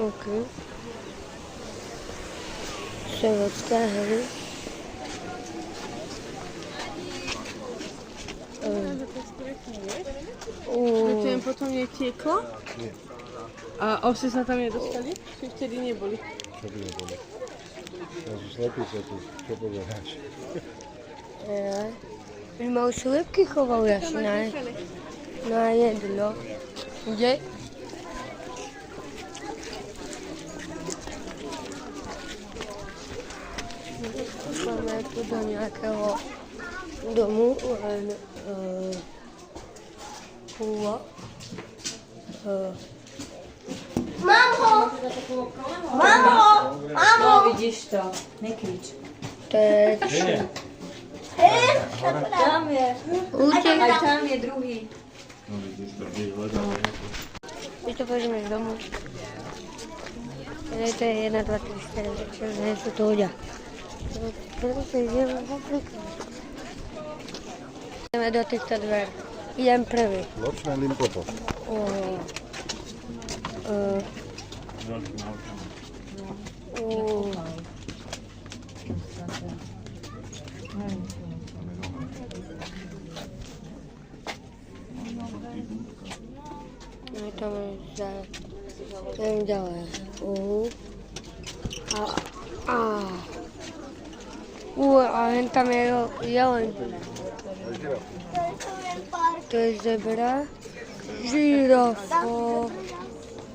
OK. Ševodská, hej. Že potom netieklo? Nie. A ovce sa tam nedostali? Či vtedy neboli? Čo by neboli? To sú slepice tu, čo povedáš? Že ma už lepky chovali asi na jedlo. Kde? Máme tu do nejakého domu, len púva. Mamo! Mamo! Mamo! No vidíš to, nekrič. To je Tam je. Aj tam je druhý. No vidíš, prvý hľadá. my to pôjdeme z domu. To je 1, 2, 3, 4, 5, 6, nie sú to ľudia. Preto sa ideme v Afrike. Ideme do týchto dver. Idem prvý. Nočné Limpopo. No i tam idem ďalej. A len tam je jelen. To je zebra, žirafa.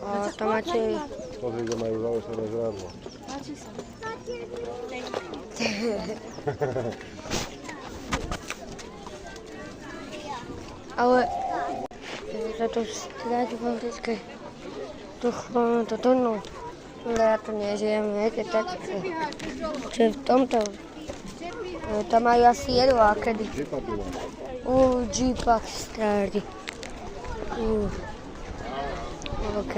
A tam máte... Pozri, kde majú zavesené žrádlo. Ale sa to stráti v Afrike. Toto no. Ale ja to nežijem, viete, tak. Čo v tomto. Tam majú asi jedlo a kedy. Džipa tu má. Džipak stráti. OK.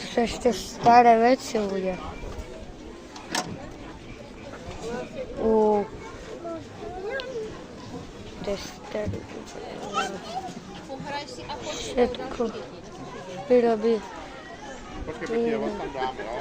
Tu sú ešte staré veci ľudia. To je staré. Všetko vyrobí. Počkej, Peti, ja vás tam dám, jo?